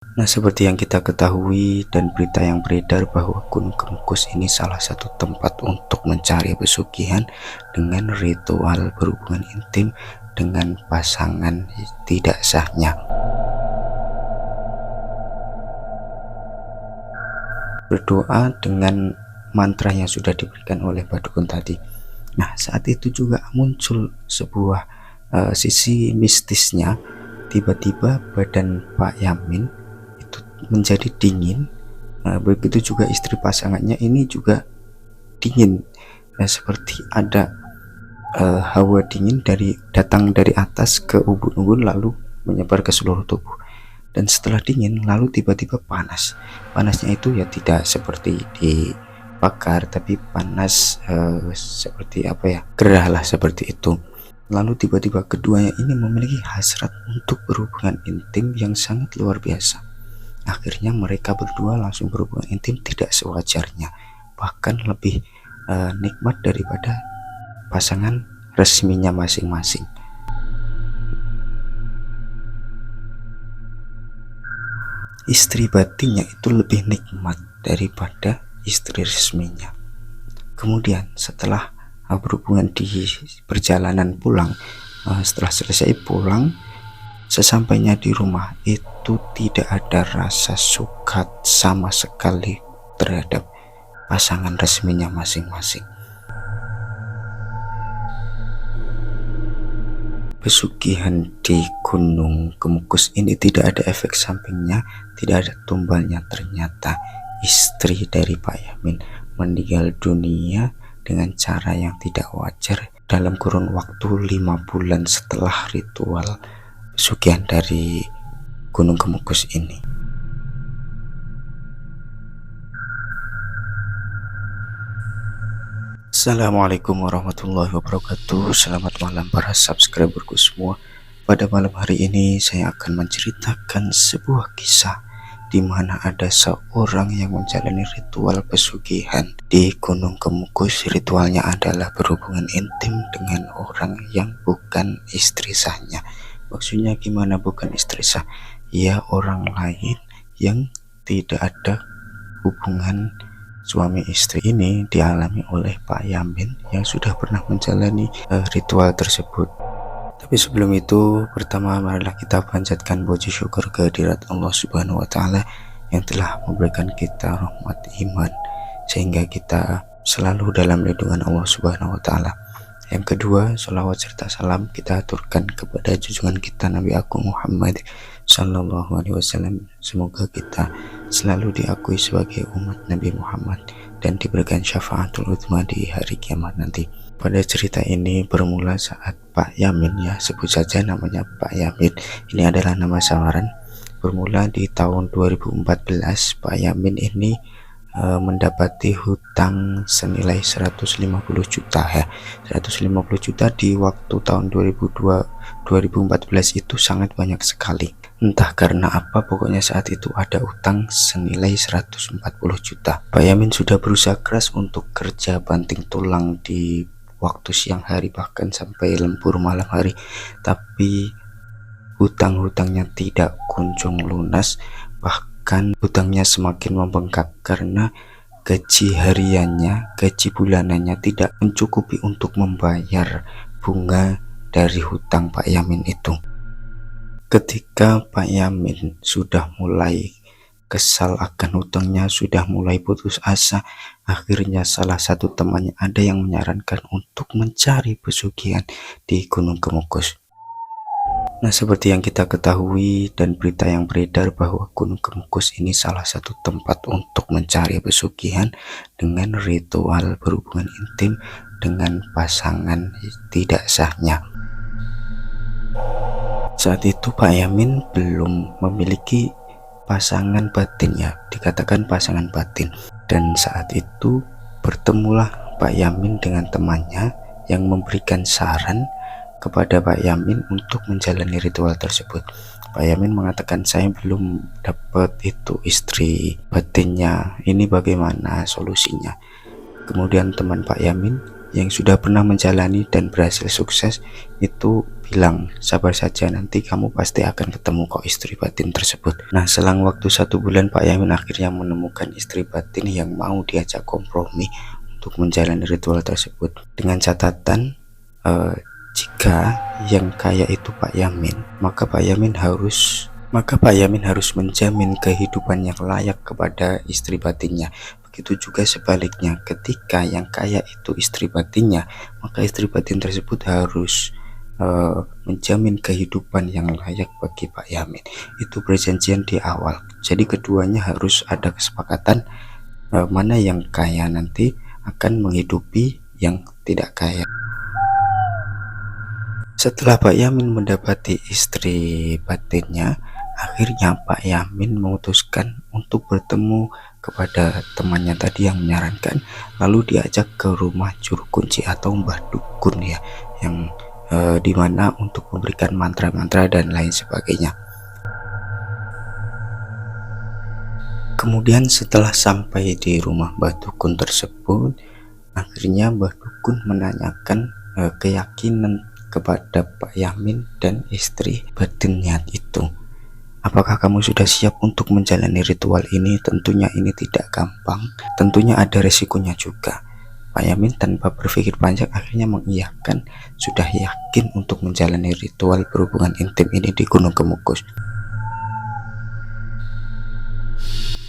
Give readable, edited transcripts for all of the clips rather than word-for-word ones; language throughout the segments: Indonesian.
Nah, seperti yang kita ketahui dan berita yang beredar bahwa Gunung Kemukus ini salah satu tempat untuk mencari pesugihan dengan ritual berhubungan intim dengan pasangan tidak sahnya. Berdoa dengan mantra yang sudah diberikan oleh Badukun tadi. Nah, saat itu juga muncul sebuah sisi mistisnya. Tiba-tiba badan Pak Yamin itu menjadi dingin. Begitu juga istri pasangannya ini juga dingin. Seperti ada hawa dingin datang dari atas ke ubun-ubun lalu menyebar ke seluruh tubuh. Dan setelah dingin lalu tiba-tiba panas. Panasnya itu ya tidak seperti dibakar, tapi panas seperti apa ya, gerah lah seperti itu. Lalu tiba-tiba keduanya ini memiliki hasrat untuk berhubungan intim yang sangat luar biasa. Akhirnya mereka berdua langsung berhubungan intim tidak sewajarnya, bahkan lebih nikmat daripada pasangan resminya masing-masing. Istri batinnya itu lebih nikmat daripada istri resminya. Kemudian setelah berhubungan di perjalanan pulang, setelah selesai pulang, sesampainya di rumah itu tidak ada rasa suka sama sekali terhadap pasangan resminya masing-masing. Pesugihan di Gunung Kemukus ini tidak ada efek sampingnya, tidak ada tumbalnya. Ternyata istri dari Pak Yamin meninggal dunia dengan cara yang tidak wajar dalam kurun waktu 5 bulan setelah ritual pesugihan dari Gunung Kemukus ini. Assalamualaikum warahmatullahi wabarakatuh. Selamat malam para subscriberku semua. Pada malam hari ini saya akan menceritakan sebuah kisah di mana ada seorang yang menjalani ritual pesugihan di Gunung Kemukus. Ritualnya adalah berhubungan intim dengan orang yang bukan istri sahnya. Maksudnya gimana bukan istri sah? Ya, orang lain yang tidak ada hubungan suami istri. Ini dialami oleh Pak Yamin yang sudah pernah menjalani ritual tersebut. Tapi sebelum itu, pertama marilah kita panjatkan puji syukur kehadirat Allah Subhanahu wa taala yang telah memberikan kita rahmat iman sehingga kita selalu dalam lindungan Allah Subhanahu wa taala. Yang kedua, sholawat serta salam kita aturkan kepada junjungan kita Nabi Agung Muhammad Sallallahu Alaihi Wasallam. Semoga kita selalu diakui sebagai umat Nabi Muhammad dan diberikan syafaatul udzma di hari kiamat nanti. Pada cerita ini bermula saat Pak Yamin, ya sebut saja namanya Pak Yamin, ini adalah nama samaran. Bermula di tahun 2014, Pak Yamin ini mendapati hutang senilai 150 juta ya. 150 juta di waktu tahun 2014 itu sangat banyak sekali. Entah karena apa, pokoknya saat itu ada utang senilai 140 juta. Pak Yamin sudah berusaha keras untuk kerja banting tulang di waktu siang hari bahkan sampai lembur malam hari, tapi hutang-hutangnya tidak kunjung lunas. Bahkan hutangnya semakin membengkak karena gaji hariannya, gaji bulanannya tidak mencukupi untuk membayar bunga dari hutang Pak Yamin itu. Ketika Pak Yamin sudah mulai kesal akan hutangnya, sudah mulai putus asa, akhirnya salah satu temannya ada yang menyarankan untuk mencari pesugihan di Gunung Kemukus. Nah, seperti yang kita ketahui dan berita yang beredar bahwa Gunung Kemukus ini salah satu tempat untuk mencari pesugihan dengan ritual berhubungan intim dengan pasangan tidak sahnya. Saat itu Pak Yamin belum memiliki pasangan batin, ya dikatakan pasangan batin. Dan saat itu bertemulah Pak Yamin dengan temannya yang memberikan saran kepada Pak Yamin untuk menjalani ritual tersebut. Pak Yamin mengatakan, saya belum dapat itu istri batinnya, ini bagaimana solusinya? Kemudian teman Pak Yamin yang sudah pernah menjalani dan berhasil sukses itu bilang, sabar saja, nanti kamu pasti akan ketemu kok istri batin tersebut. Nah, selang waktu 1 bulan, Pak Yamin akhirnya menemukan istri batin yang mau diajak kompromi untuk menjalani ritual tersebut, dengan catatan jika yang kaya itu Pak Yamin, maka Pak Yamin harus menjamin kehidupan yang layak kepada istri batinnya. Begitu juga sebaliknya, ketika yang kaya itu istri batinnya, maka istri batin tersebut harus menjamin kehidupan yang layak bagi Pak Yamin. Itu perjanjian di awal. Jadi keduanya harus ada kesepakatan mana yang kaya nanti akan menghidupi yang tidak kaya. Setelah Pak Yamin mendapati istri batinnya, akhirnya Pak Yamin memutuskan untuk bertemu kepada temannya tadi yang menyarankan, lalu diajak ke rumah juru kunci atau Mbah Dukun ya, yang dimana untuk memberikan mantra-mantra dan lain sebagainya. Kemudian setelah sampai di rumah Mbah Dukun tersebut, akhirnya Mbah Dukun menanyakan keyakinan kepada Pak Yamin dan istri batinnya itu. Apakah kamu sudah siap untuk menjalani ritual ini? Tentunya ini tidak gampang, tentunya ada resikonya juga. Pak Yamin tanpa berpikir panjang akhirnya mengiyakan, sudah yakin untuk menjalani ritual berhubungan intim ini di Gunung Kemukus.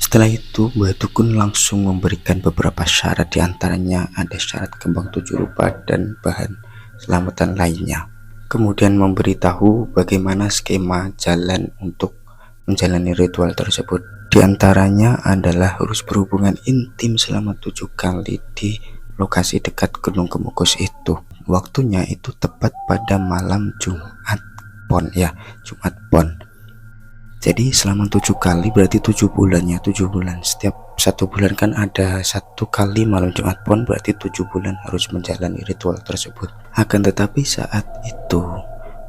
Setelah itu Mbah Dukun langsung memberikan beberapa syarat, diantaranya ada syarat kembang 7 rupa dan bahan selamatan lainnya. Kemudian memberitahu bagaimana skema jalan untuk menjalani ritual tersebut. Di antaranya adalah harus berhubungan intim selama 7 kali di lokasi dekat Gunung Kemukus itu. Waktunya itu tepat pada malam Jumat Pon ya, Jumat Pon. Jadi selama 7 kali berarti 7 bulan ya, 7 bulan. Setiap 1 bulan kan ada 1 kali malam Jumat Pon, berarti 7 bulan harus menjalani ritual tersebut. Akan tetapi saat itu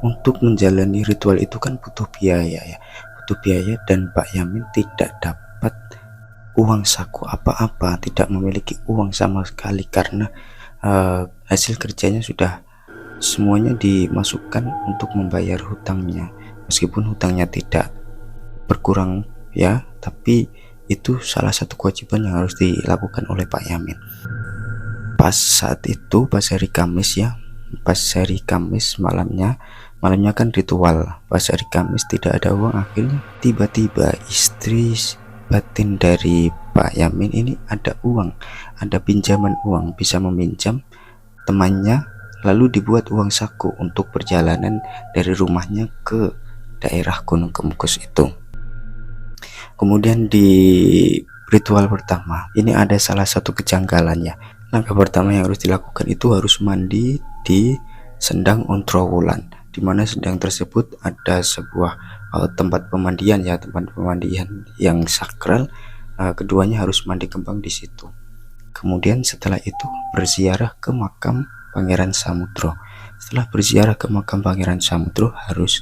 untuk menjalani ritual itu kan butuh biaya ya, butuh biaya, dan Pak Yamin tidak dapat uang saku apa-apa, tidak memiliki uang sama sekali karena hasil kerjanya sudah semuanya dimasukkan untuk membayar hutangnya. Meskipun hutangnya tidak berkurang ya, tapi itu salah satu kewajiban yang harus dilakukan oleh Pak Yamin. Pas saat itu, pas hari Kamis ya, pas hari Kamis malamnya kan ritual, pas hari Kamis tidak ada uang. Akhirnya tiba-tiba istri batin dari Pak Yamin ini ada uang, ada pinjaman uang, bisa meminjam temannya, lalu dibuat uang saku untuk perjalanan dari rumahnya ke daerah Gunung Kemukus itu. Kemudian di ritual pertama ini ada salah satu kejanggalannya. Langkah pertama yang harus dilakukan itu harus mandi di Sendang Ontrowulan, di mana sendang tersebut ada sebuah tempat pemandian ya, tempat pemandian yang sakral. Keduanya harus mandi kembang di situ. Kemudian setelah itu berziarah ke makam Pangeran Samudro. Setelah berziarah ke makam Pangeran Samudro harus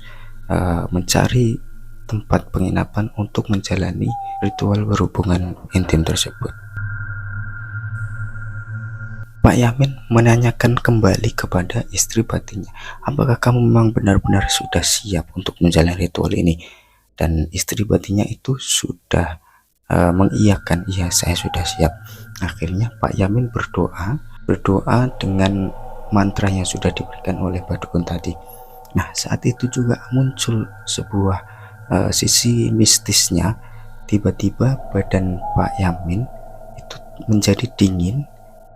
mencari tempat penginapan untuk menjalani ritual berhubungan intim tersebut. Pak Yamin menanyakan kembali kepada istri batinnya, apakah kamu memang benar-benar sudah siap untuk menjalani ritual ini? Dan istri batinnya itu sudah mengiyakan, iya saya sudah siap. Akhirnya Pak Yamin berdoa dengan mantra yang sudah diberikan oleh Mbah Dukun tadi. Nah, saat itu juga muncul sebuah sisi mistisnya. Tiba-tiba badan Pak Yamin itu menjadi dingin.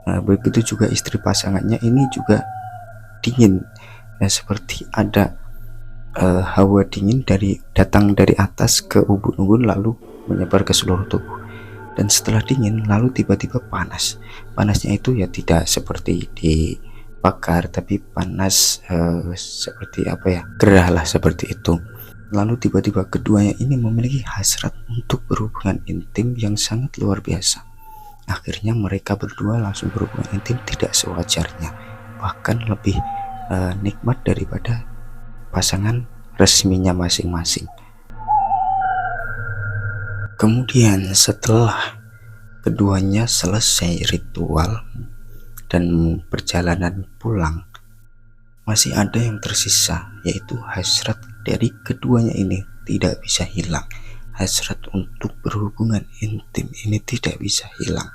Begitu juga istri pasangannya ini juga dingin, seperti ada hawa dingin datang dari atas ke ubun-ubun lalu menyebar ke seluruh tubuh. Dan setelah dingin lalu tiba-tiba panas. Panasnya itu ya tidak seperti dibakar, tapi panas seperti apa ya, gerah lah seperti itu. Lalu tiba-tiba keduanya ini memiliki hasrat untuk berhubungan intim yang sangat luar biasa. Akhirnya mereka berdua langsung berhubungan intim tidak sewajarnya, bahkan lebih nikmat daripada pasangan resminya masing-masing. Kemudian setelah keduanya selesai ritual, dan perjalanan pulang masih ada yang tersisa, yaitu hasrat dari keduanya ini tidak bisa hilang. Hasrat untuk berhubungan intim ini tidak bisa hilang.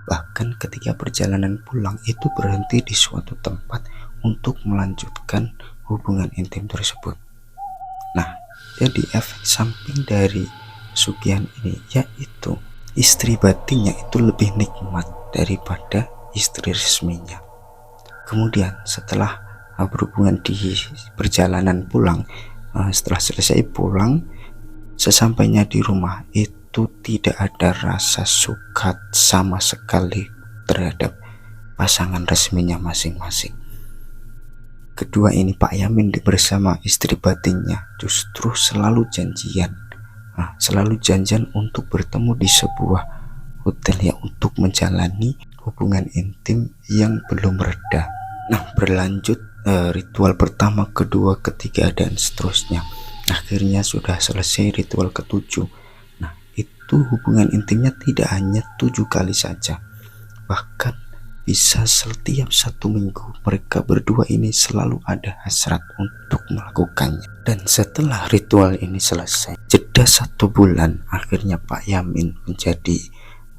Bahkan ketika perjalanan pulang itu berhenti di suatu tempat untuk melanjutkan hubungan intim tersebut. Nah, jadi efek samping dari pesugihan ini yaitu istri batinnya itu lebih nikmat daripada istri resminya. Kemudian setelah berhubungan di perjalanan pulang, setelah selesai pulang, sesampainya di rumah itu tidak ada rasa suka sama sekali terhadap pasangan resminya masing-masing. Kedua ini, Pak Yamin bersama istri batinnya, justru selalu janjian untuk bertemu di sebuah hotel ya, untuk menjalani hubungan intim yang belum reda. Nah, berlanjut ritual pertama, kedua, ketiga, dan seterusnya. Akhirnya sudah selesai ritual ketujuh. Nah, itu hubungan intimnya tidak hanya 7 kali saja, bahkan bisa setiap 1 minggu mereka berdua ini selalu ada hasrat untuk melakukannya. Dan setelah ritual ini selesai, jeda 1 bulan, akhirnya Pak Yamin menjadi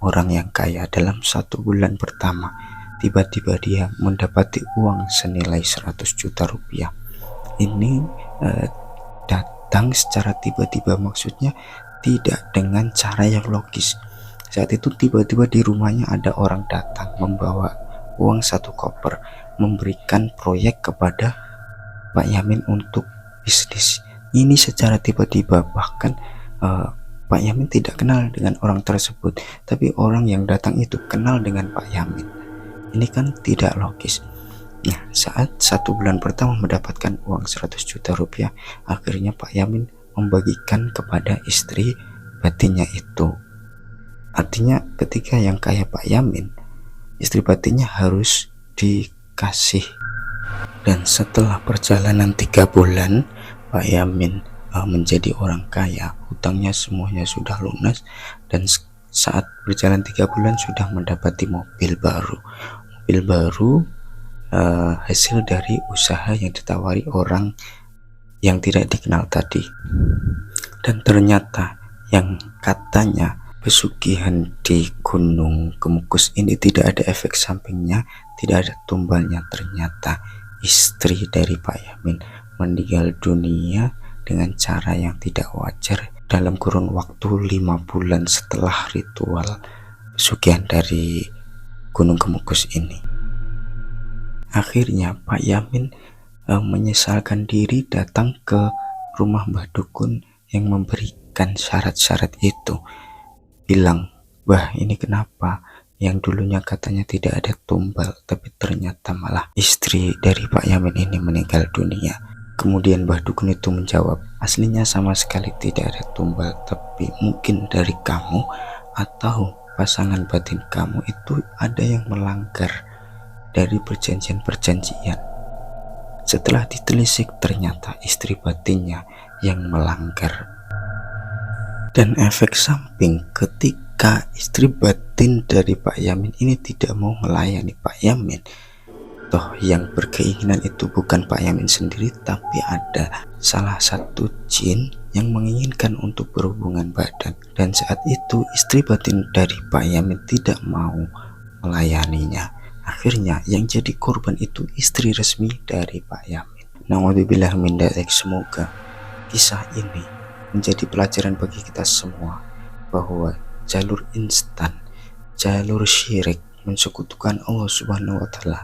orang yang kaya. Dalam 1 bulan pertama, tiba-tiba dia mendapati uang senilai 100 juta rupiah. Ini datang secara tiba-tiba, maksudnya tidak dengan cara yang logis. Saat itu tiba-tiba di rumahnya ada orang datang membawa uang 1 koper, memberikan proyek kepada Pak Yamin untuk bisnis. Ini secara tiba-tiba, bahkan Pak Yamin tidak kenal dengan orang tersebut, tapi orang yang datang itu kenal dengan Pak Yamin. Ini kan tidak logis. Nah, saat 1 bulan pertama mendapatkan uang 100 juta rupiah, akhirnya Pak Yamin membagikan kepada istri batinnya itu. Artinya ketika yang kaya Pak Yamin, istri batinnya harus dikasih. Dan setelah perjalanan 3 bulan, Pak Yamin menjadi orang kaya, hutangnya semuanya sudah lunas, dan saat berjalan 3 bulan sudah mendapati mobil baru. Mobil baru hasil dari usaha yang ditawari orang yang tidak dikenal tadi. Dan ternyata yang katanya pesugihan di Gunung Kemukus ini tidak ada efek sampingnya, tidak ada tumbalnya. Ternyata istri dari Pak Yamin meninggal dunia dengan cara yang tidak wajar dalam kurun waktu 5 bulan setelah ritual pesugihan dari Gunung Kemukus ini. Akhirnya Pak Yamin menyesalkan diri datang ke rumah Mbah Dukun yang memberikan syarat-syarat itu. Bilang, "Bah, ini kenapa? Yang dulunya katanya tidak ada tumbal, tapi ternyata malah istri dari Pak Yamin ini meninggal dunia." Kemudian Mbah Dukun itu menjawab, "Aslinya sama sekali tidak ada tumbal, tapi mungkin dari kamu atau pasangan batin kamu itu ada yang melanggar dari perjanjian-perjanjian." Setelah ditelisik, ternyata istri batinnya yang melanggar. Dan efek samping ketika istri batin dari Pak Yamin ini tidak mau melayani Pak Yamin, toh yang berkeinginan itu bukan Pak Yamin sendiri, tapi ada salah satu jin yang menginginkan untuk berhubungan badan. Dan saat itu istri batin dari Pak Yamin tidak mau melayaninya. Akhirnya yang jadi korban itu istri resmi dari Pak Yamin. Na'udzubillah min dzalik. Semoga kisah ini menjadi pelajaran bagi kita semua bahwa jalur instan, jalur syirik, mensekutukan Allah Subhanahu wa taala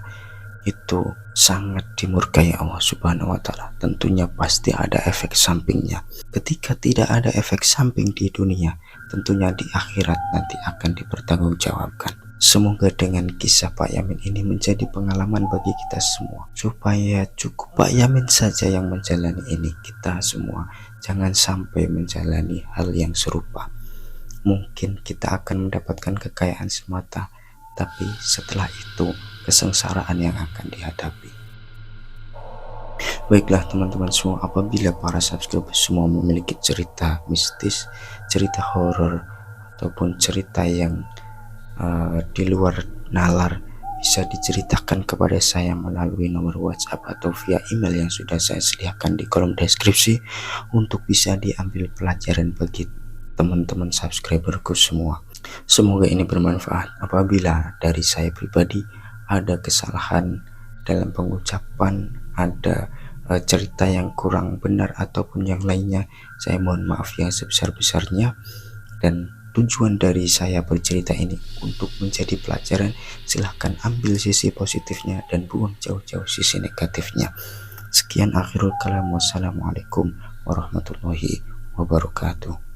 itu sangat dimurkai Allah Subhanahu wa taala. Tentunya pasti ada efek sampingnya. Ketika tidak ada efek samping di dunia, tentunya di akhirat nanti akan dipertanggungjawabkan. Semoga dengan kisah Pak Yamin ini menjadi pengalaman bagi kita semua, supaya cukup Pak Yamin saja yang menjalani ini, kita semua jangan sampai menjalani hal yang serupa. Mungkin kita akan mendapatkan kekayaan semata, tapi setelah itu kesengsaraan yang akan dihadapi. Baiklah teman-teman semua, apabila para subscriber semua memiliki cerita mistis, cerita horor, ataupun cerita yang di luar nalar bisa diceritakan kepada saya melalui nomor WhatsApp atau via email yang sudah saya sediakan di kolom deskripsi untuk bisa diambil pelajaran bagi teman-teman subscriberku semua. Semoga ini bermanfaat. Apabila dari saya pribadi ada kesalahan dalam pengucapan, ada cerita yang kurang benar ataupun yang lainnya, saya mohon maaf yang sebesar-besarnya. Dan tujuan dari saya bercerita ini untuk menjadi pelajaran. Silahkan ambil sisi positifnya dan buang jauh-jauh sisi negatifnya. Sekian akhirul kalam. Wassalamualaikum warahmatullahi wabarakatuh.